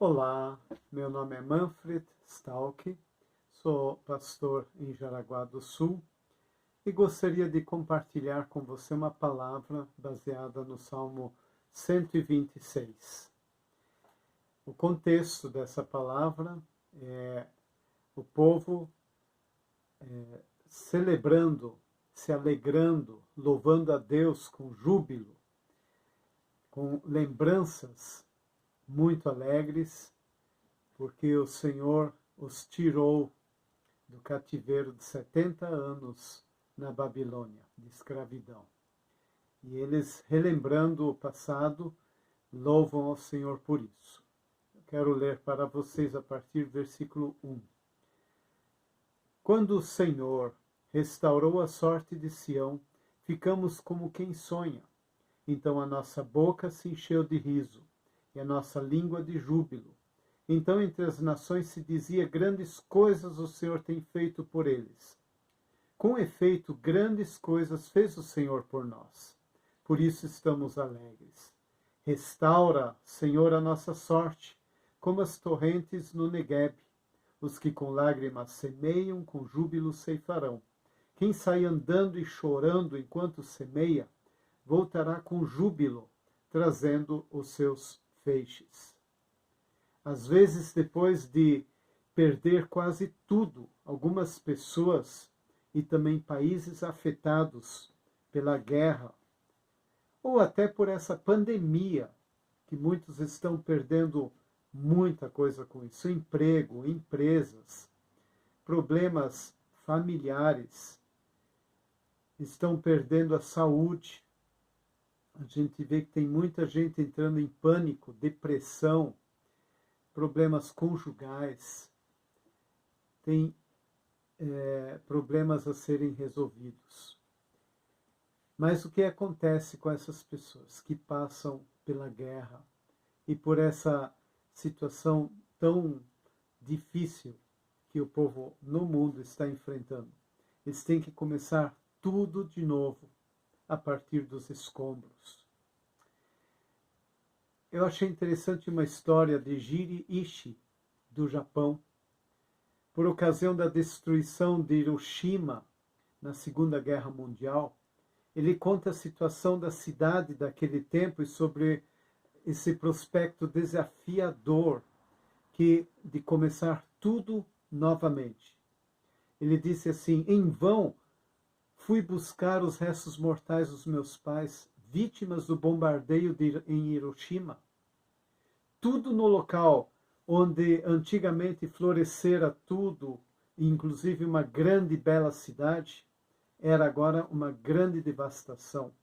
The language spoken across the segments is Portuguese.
Olá, meu nome é Manfred Stalk, sou pastor em Jaraguá do Sul e gostaria de compartilhar com você uma palavra baseada no Salmo 126. O contexto dessa palavra é o povo celebrando, se alegrando, louvando a Deus com júbilo, com lembranças muito alegres, porque o Senhor os tirou do cativeiro de 70 anos na Babilônia, de escravidão. E eles, relembrando o passado, louvam ao Senhor por isso. Eu quero ler para vocês a partir do versículo 1. Quando o Senhor restaurou a sorte de Sião, ficamos como quem sonha. Então a nossa boca se encheu de riso, e a nossa língua de júbilo. Então entre as nações se dizia: grandes coisas o Senhor tem feito por eles. Com efeito, grandes coisas fez o Senhor por nós. Por isso estamos alegres. Restaura, Senhor, a nossa sorte, como as torrentes no Negueb. Os que com lágrimas semeiam, com júbilo ceifarão. Quem sai andando e chorando enquanto semeia, voltará com júbilo, trazendo os seus feixes. Às vezes, depois de perder quase tudo, algumas pessoas e também países afetados pela guerra, ou até por essa pandemia, que muitos estão perdendo muita coisa com isso, emprego, empresas, problemas familiares, estão perdendo a saúde. A gente vê que tem muita gente entrando em pânico, depressão, problemas conjugais, tem problemas a serem resolvidos. Mas o que acontece com essas pessoas que passam pela guerra e por essa situação tão difícil que o povo no mundo está enfrentando? Eles têm que começar tudo de novo, a partir dos escombros. Eu achei interessante uma história de Jiri Ishii, do Japão. Por ocasião da destruição de Hiroshima na Segunda Guerra Mundial, ele conta a situação da cidade daquele tempo e sobre esse prospecto desafiador de começar tudo novamente. Ele disse assim: em vão fui buscar os restos mortais dos meus pais, vítimas do bombardeio em Hiroshima. Tudo no local onde antigamente florescera tudo, inclusive uma grande e bela cidade, era agora uma grande devastação.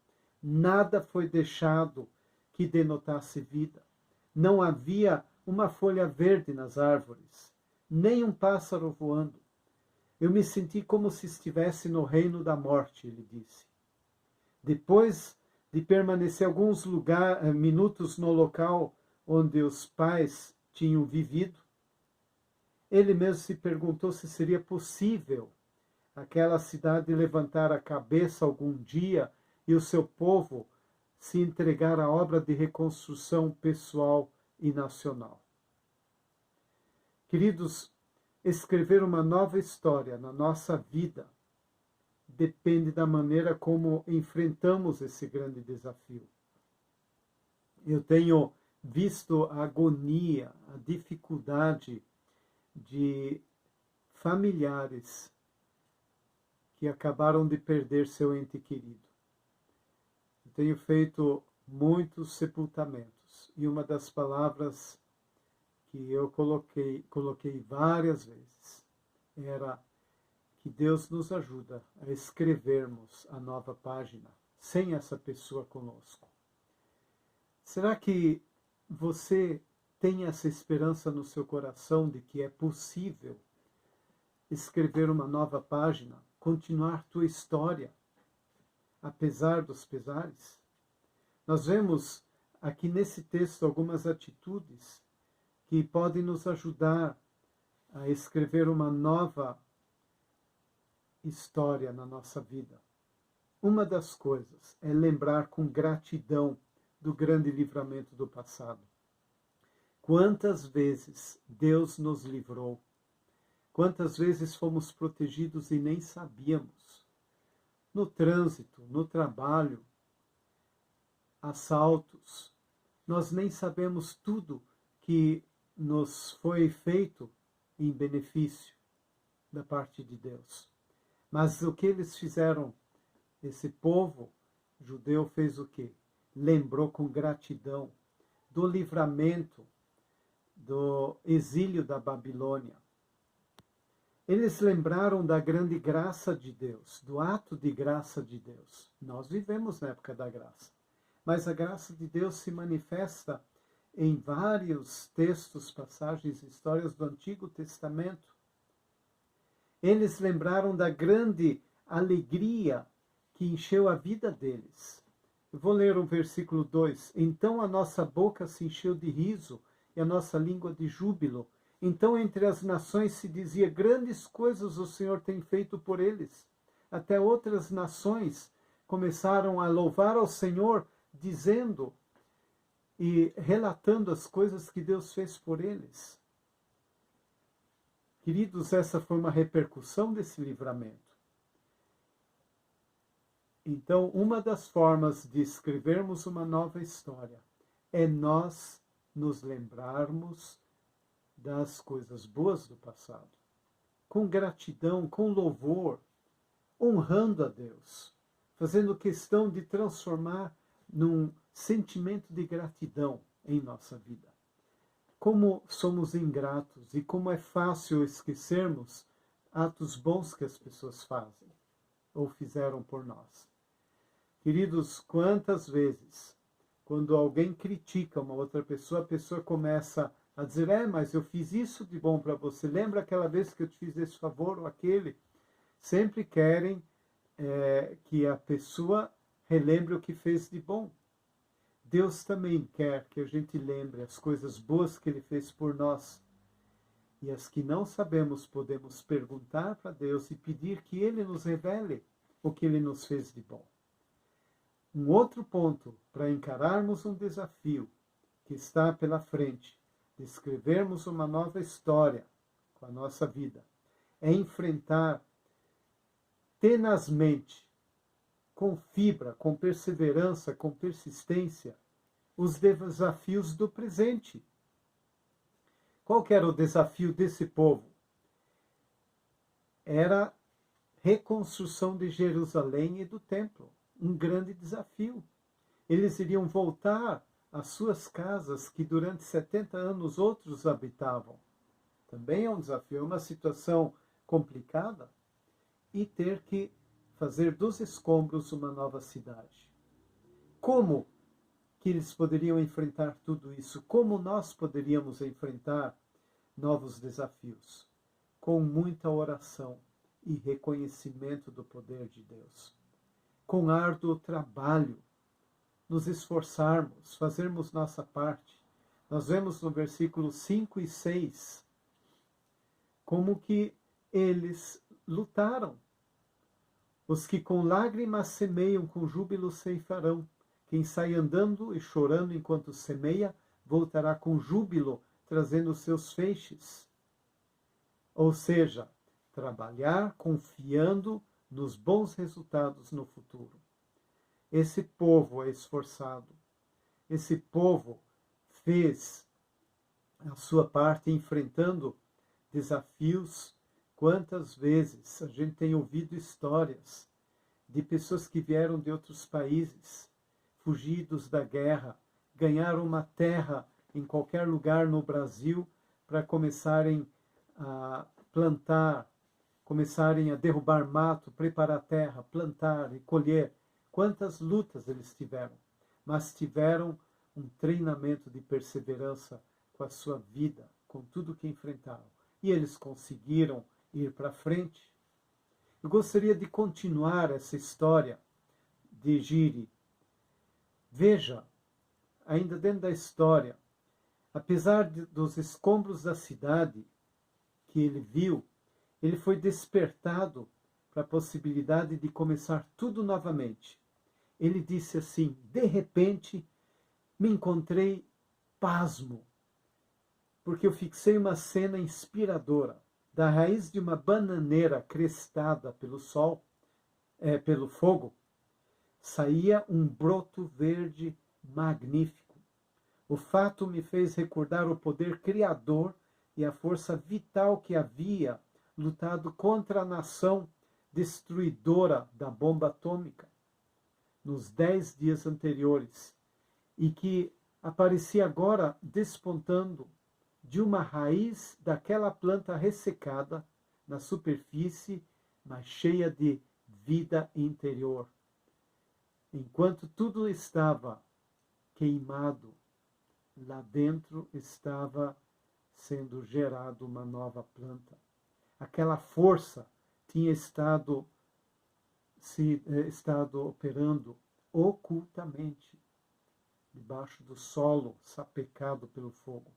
Nada foi deixado que denotasse vida. Não havia uma folha verde nas árvores, nem um pássaro voando. Eu me senti como se estivesse no reino da morte, ele disse. Depois de permanecer alguns minutos no local onde os pais tinham vivido, ele mesmo se perguntou se seria possível aquela cidade levantar a cabeça algum dia e o seu povo se entregar à obra de reconstrução pessoal e nacional. Queridos, escrever uma nova história na nossa vida depende da maneira como enfrentamos esse grande desafio. Eu tenho visto a agonia, a dificuldade de familiares que acabaram de perder seu ente querido. Eu tenho feito muitos sepultamentos e uma das palavras que eu coloquei várias vezes era que Deus nos ajuda a escrevermos a nova página sem essa pessoa conosco. Será que você tem essa esperança no seu coração de que é possível escrever uma nova página, continuar tua história, apesar dos pesares? Nós vemos aqui nesse texto algumas atitudes que podem nos ajudar a escrever uma nova história na nossa vida. Uma das coisas é lembrar com gratidão do grande livramento do passado. Quantas vezes Deus nos livrou? Quantas vezes fomos protegidos e nem sabíamos? No trânsito, no trabalho, assaltos, nós nem sabemos tudo que nos foi feito em benefício da parte de Deus. Mas o que eles fizeram? Esse povo judeu fez o quê? Lembrou com gratidão do livramento do exílio da Babilônia. Eles lembraram da grande graça de Deus, do ato de graça de Deus. Nós vivemos na época da graça, mas a graça de Deus se manifesta em vários textos, passagens, histórias do Antigo Testamento. Eles lembraram da grande alegria que encheu a vida deles. Eu vou ler o versículo 2. Então a nossa boca se encheu de riso e a nossa língua de júbilo. Então entre as nações se dizia, grandes coisas o Senhor tem feito por eles. Até outras nações começaram a louvar ao Senhor, dizendo e relatando as coisas que Deus fez por eles. Queridos, essa foi uma repercussão desse livramento. Então, uma das formas de escrevermos uma nova história é nós nos lembrarmos das coisas boas do passado, com gratidão, com louvor, honrando a Deus, fazendo questão de transformar num sentimento de gratidão em nossa vida. Como somos ingratos e como é fácil esquecermos atos bons que as pessoas fazem ou fizeram por nós. Queridos, quantas vezes, quando alguém critica uma outra pessoa, a pessoa começa a dizer, mas eu fiz isso de bom para você, lembra aquela vez que eu te fiz esse favor ou aquele? Sempre querem que a pessoa relembre o que fez de bom. Deus também quer que a gente lembre as coisas boas que Ele fez por nós. E as que não sabemos, podemos perguntar para Deus e pedir que Ele nos revele o que Ele nos fez de bom. Um outro ponto para encararmos um desafio que está pela frente, de escrevermos uma nova história com a nossa vida, é enfrentar tenazmente, com fibra, com perseverança, com persistência, os desafios do presente. Qual que era o desafio desse povo? Era a reconstrução de Jerusalém e do templo. Um grande desafio. Eles iriam voltar às suas casas que durante 70 anos outros habitavam. Também é um desafio, é uma situação complicada. E ter que fazer dos escombros uma nova cidade. Como que eles poderiam enfrentar tudo isso? Como nós poderíamos enfrentar novos desafios? Com muita oração e reconhecimento do poder de Deus. Com árduo trabalho, nos esforçarmos, fazermos nossa parte. Nós vemos no versículo 5 e 6 como que eles lutaram. Os que com lágrimas semeiam, com júbilo ceifarão. Quem sai andando e chorando enquanto semeia, voltará com júbilo, trazendo seus feixes. Ou seja, trabalhar confiando nos bons resultados no futuro. Esse povo é esforçado. Esse povo fez a sua parte enfrentando desafios. Quantas vezes a gente tem ouvido histórias de pessoas que vieram de outros países, fugidos da guerra, ganharam uma terra em qualquer lugar no Brasil para começarem a plantar, começarem a derrubar mato, preparar a terra, plantar e colher. Quantas lutas eles tiveram, mas tiveram um treinamento de perseverança com a sua vida, com tudo que enfrentaram. E eles conseguiram ir para frente. Eu gostaria de continuar essa história de Giri. Veja, ainda dentro da história, apesar dos escombros da cidade que ele viu, ele foi despertado para a possibilidade de começar tudo novamente. Ele disse assim, de repente, me encontrei pasmo porque eu fixei uma cena inspiradora. Da raiz de uma bananeira crestada pelo sol, pelo fogo, saía um broto verde magnífico. O fato me fez recordar o poder criador e a força vital que havia lutado contra a nação destruidora da bomba atômica nos 10 dias anteriores e que aparecia agora despontando de uma raiz daquela planta ressecada na superfície, mas cheia de vida interior. Enquanto tudo estava queimado, lá dentro estava sendo gerado uma nova planta. Aquela força tinha estado operando ocultamente, debaixo do solo, sapecado pelo fogo.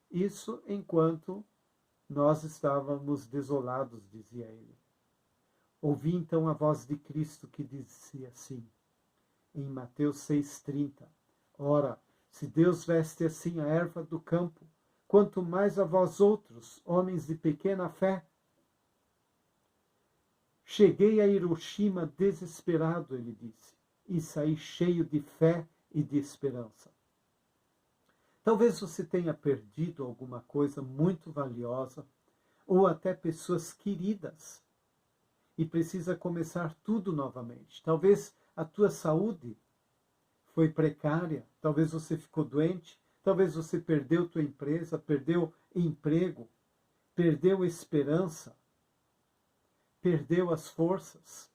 Isso enquanto nós estávamos desolados, dizia ele. Ouvi então a voz de Cristo que dizia assim, em Mateus 6,30, Ora, se Deus veste assim a erva do campo, quanto mais a vós outros, homens de pequena fé. Cheguei a Hiroshima desesperado, ele disse, e saí cheio de fé e de esperança. Talvez você tenha perdido alguma coisa muito valiosa, ou até pessoas queridas, e precisa começar tudo novamente. Talvez a tua saúde foi precária, talvez você ficou doente, talvez você perdeu tua empresa, perdeu emprego, perdeu esperança, perdeu as forças.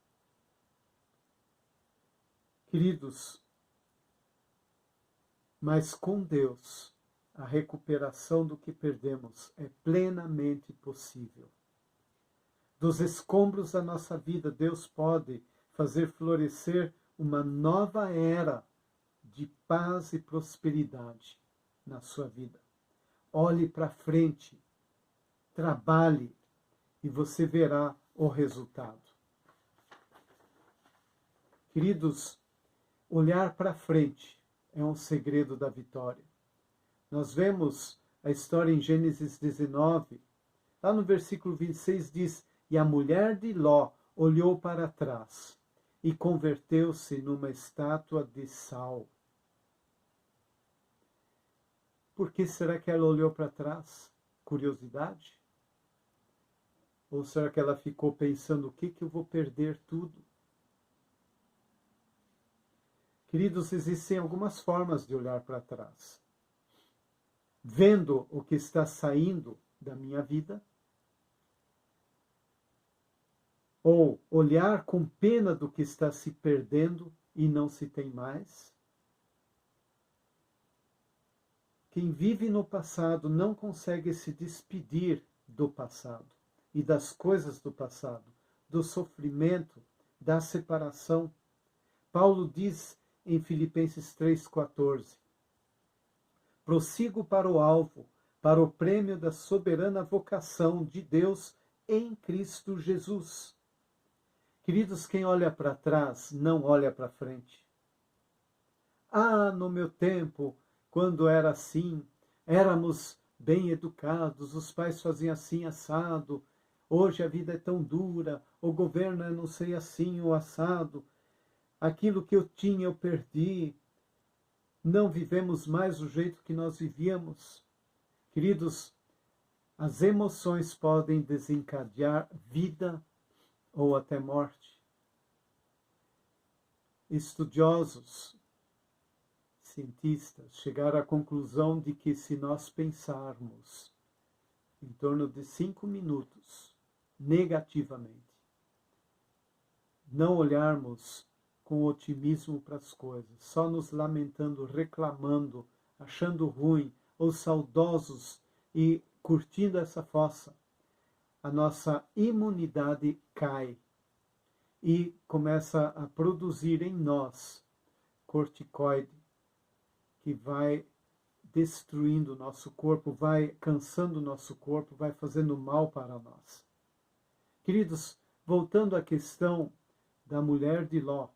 Queridos, mas com Deus, a recuperação do que perdemos é plenamente possível. Dos escombros da nossa vida, Deus pode fazer florescer uma nova era de paz e prosperidade na sua vida. Olhe para frente, trabalhe e você verá o resultado. Queridos, olhar para frente é um segredo da vitória. Nós vemos a história em Gênesis 19, lá no versículo 26 diz, e a mulher de Ló olhou para trás e converteu-se numa estátua de sal. Por que será que ela olhou para trás? Curiosidade? Ou será que ela ficou pensando, o que eu vou perder tudo? Queridos, existem algumas formas de olhar para trás. Vendo o que está saindo da minha vida, ou olhar com pena do que está se perdendo e não se tem mais. Quem vive no passado não consegue se despedir do passado e das coisas do passado, do sofrimento, da separação. Paulo diz em Filipenses 3,14, prossigo para o alvo, para o prêmio da soberana vocação de Deus em Cristo Jesus. Queridos, quem olha para trás não olha para frente. Ah, no meu tempo, quando era assim, éramos bem educados, os pais faziam assim, assado. Hoje a vida é tão dura, o governo é não sei assim, o assado. Aquilo que eu tinha eu perdi. Não vivemos mais do jeito que nós vivíamos. Queridos, as emoções podem desencadear vida ou até morte. Estudiosos, cientistas, chegaram à conclusão de que se nós pensarmos em torno de 5 minutos negativamente, não olharmos com otimismo para as coisas, só nos lamentando, reclamando, achando ruim, ou saudosos e curtindo essa fossa, a nossa imunidade cai e começa a produzir em nós corticoide, que vai destruindo o nosso corpo, vai cansando o nosso corpo, vai fazendo mal para nós. Queridos, voltando à questão da mulher de Ló,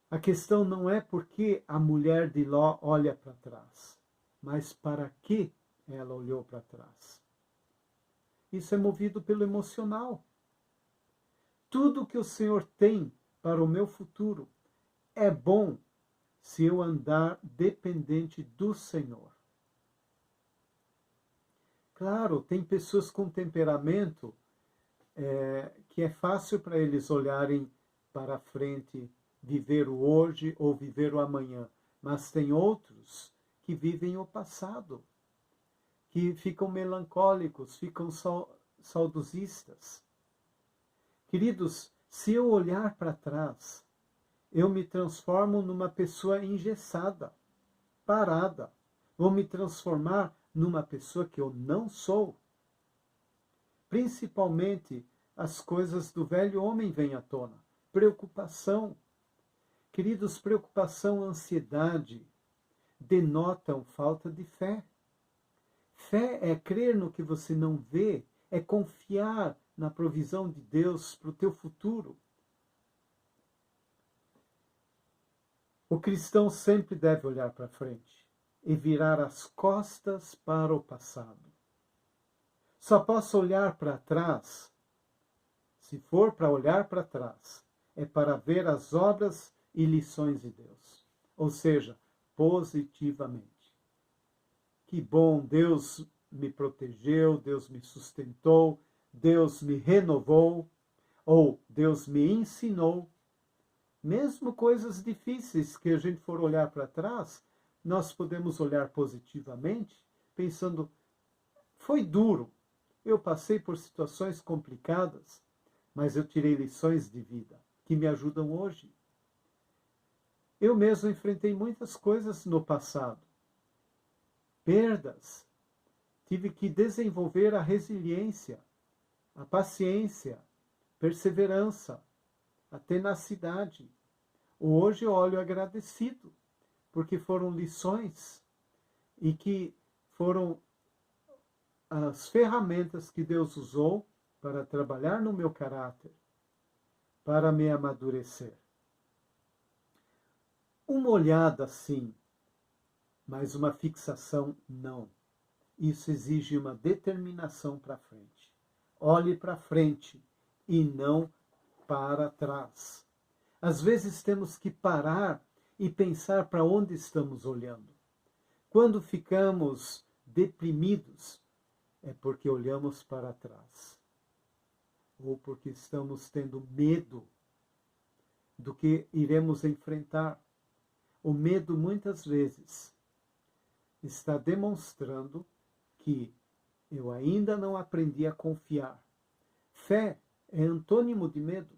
a questão não é porque a mulher de Ló olha para trás, mas para que ela olhou para trás? Isso é movido pelo emocional. Tudo que o Senhor tem para o meu futuro é bom se eu andar dependente do Senhor. Claro, tem pessoas com temperamento que é fácil para eles olharem para frente, viver o hoje ou viver o amanhã. Mas tem outros que vivem o passado, que ficam melancólicos, ficam saudosistas. Queridos, se eu olhar para trás, eu me transformo numa pessoa engessada, parada. Vou me transformar numa pessoa que eu não sou. Principalmente as coisas do velho homem vêm à tona. Preocupação. Queridos, preocupação, ansiedade denotam falta de fé. Fé é crer no que você não vê, é confiar na provisão de Deus para o teu futuro. O cristão sempre deve olhar para frente e virar as costas para o passado. Só posso olhar para trás, se for para olhar para trás, é para ver as obras e lições de Deus. Ou seja, positivamente. Que bom, Deus me protegeu, Deus me sustentou, Deus me renovou, ou Deus me ensinou. Mesmo coisas difíceis que a gente for olhar para trás, nós podemos olhar positivamente, pensando, foi duro, eu passei por situações complicadas, mas eu tirei lições de vida que me ajudam hoje. Eu mesmo enfrentei muitas coisas no passado, perdas, tive que desenvolver a resiliência, a paciência, perseverança, a tenacidade. Hoje eu olho agradecido, porque foram lições e que foram as ferramentas que Deus usou para trabalhar no meu caráter, para me amadurecer. Uma olhada, sim, mas uma fixação, não. Isso exige uma determinação para frente. Olhe para frente e não para trás. Às vezes temos que parar e pensar para onde estamos olhando. Quando ficamos deprimidos, é porque olhamos para trás. Ou porque estamos tendo medo do que iremos enfrentar. O medo, muitas vezes, está demonstrando que eu ainda não aprendi a confiar. Fé é antônimo de medo.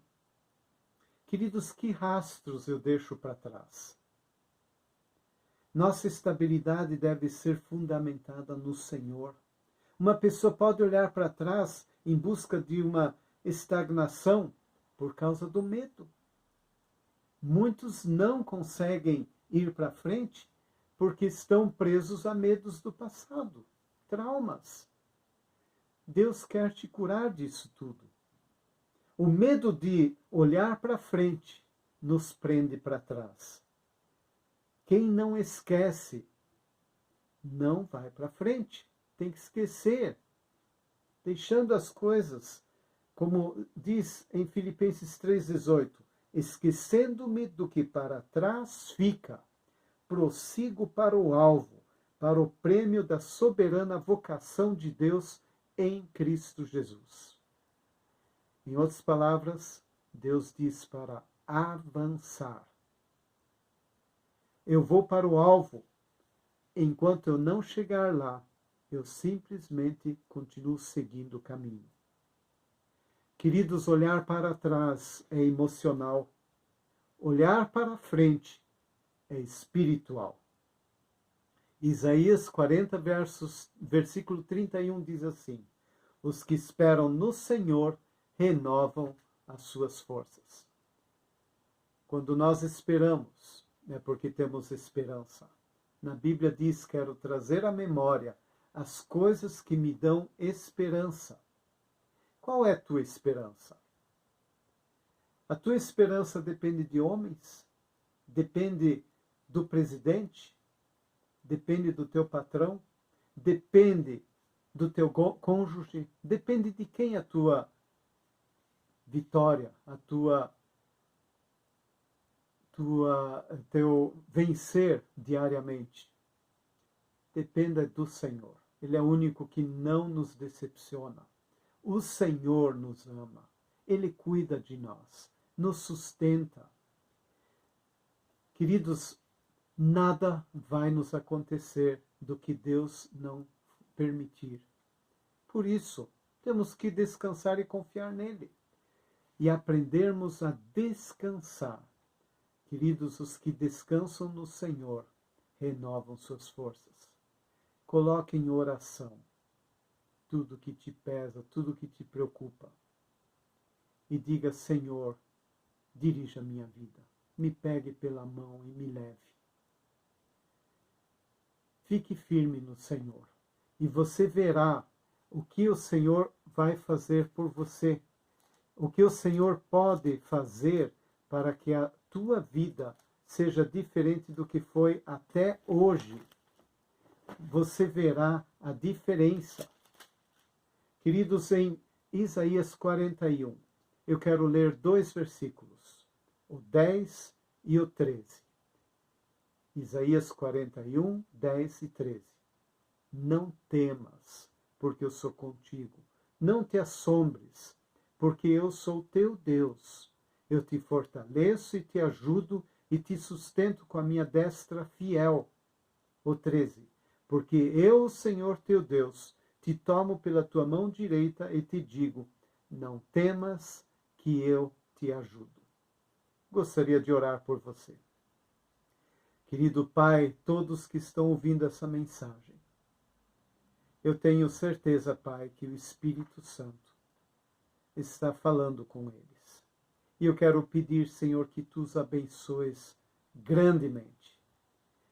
Queridos, que rastros eu deixo para trás? Nossa estabilidade deve ser fundamentada no Senhor. Uma pessoa pode olhar para trás em busca de uma estagnação por causa do medo. Muitos não conseguem ir para frente porque estão presos a medos do passado, traumas. Deus quer te curar disso tudo. O medo de olhar para frente nos prende para trás. Quem não esquece não vai para frente. Tem que esquecer, deixando as coisas, como diz em Filipenses 3,18, esquecendo-me do que para trás fica, prossigo para o alvo, para o prêmio da soberana vocação de Deus em Cristo Jesus. Em outras palavras, Deus diz para avançar. Eu vou para o alvo. Enquanto eu não chegar lá, eu simplesmente continuo seguindo o caminho. Queridos, olhar para trás é emocional. Olhar para frente é espiritual. Isaías 40, versículo 31 diz assim: os que esperam no Senhor renovam as suas forças. Quando nós esperamos, é porque temos esperança. Na Bíblia diz, quero trazer à memória as coisas que me dão esperança. Qual é a tua esperança? A tua esperança depende de homens? Depende do presidente? depende do teu patrão, depende do teu cônjuge, depende de quem a tua vitória, teu vencer diariamente. Dependa do Senhor. Ele é o único que não nos decepciona. O Senhor nos ama. Ele cuida de nós, nos sustenta. Queridos, nada vai nos acontecer do que Deus não permitir. Por isso, temos que descansar e confiar nele. E aprendermos a descansar. Queridos, os que descansam no Senhor renovam suas forças. Coloque em oração tudo que te pesa, tudo que te preocupa. E diga: Senhor, dirija a minha vida. Me pegue pela mão e me leve. Fique firme no Senhor. E você verá o que o Senhor vai fazer por você. O que o Senhor pode fazer para que a tua vida seja diferente do que foi até hoje. Você verá a diferença. Queridos, em Isaías 41, eu quero ler 2 versículos, o 10 e o 13. Isaías 41, 10 e 13. Não temas, porque eu sou contigo. Não te assombres, porque eu sou teu Deus. Eu te fortaleço e te ajudo e te sustento com a minha destra fiel. O 13. Porque eu, Senhor teu Deus, te tomo pela tua mão direita e te digo: não temas, que eu te ajudo. Gostaria de orar por você. Querido Pai, todos que estão ouvindo essa mensagem, eu tenho certeza, Pai, que o Espírito Santo está falando com eles. E eu quero pedir, Senhor, que tu os abençoes grandemente.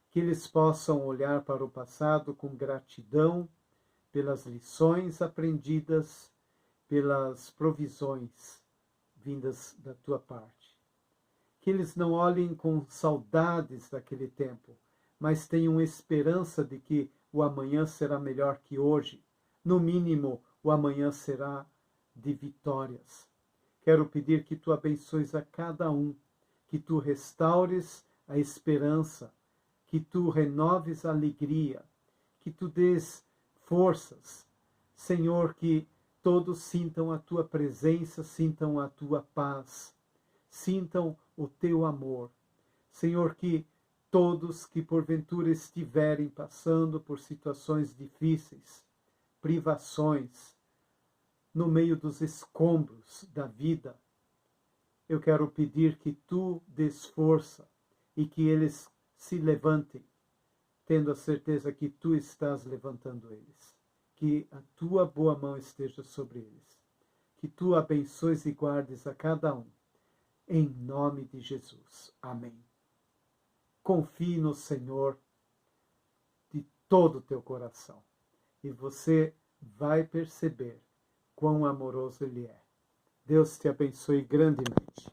Que eles possam olhar para o passado com gratidão pelas lições aprendidas, pelas provisões vindas da tua parte. Que eles não olhem com saudades daquele tempo, mas tenham esperança de que o amanhã será melhor que hoje. No mínimo, o amanhã será de vitórias. Quero pedir que tu abençoes a cada um, que tu restaures a esperança, que tu renoves a alegria, que tu dês forças. Senhor, que todos sintam a tua presença, sintam a tua paz, sintam o teu amor. Senhor, que todos que porventura estiverem passando por situações difíceis, privações, no meio dos escombros da vida, eu quero pedir que tu dês força e que eles se levantem, tendo a certeza que tu estás levantando eles. Que a tua boa mão esteja sobre eles. Que tu abençoes e guardes a cada um. Em nome de Jesus. Amém. Confie no Senhor de todo o teu coração. E você vai perceber quão amoroso Ele é. Deus te abençoe grandemente.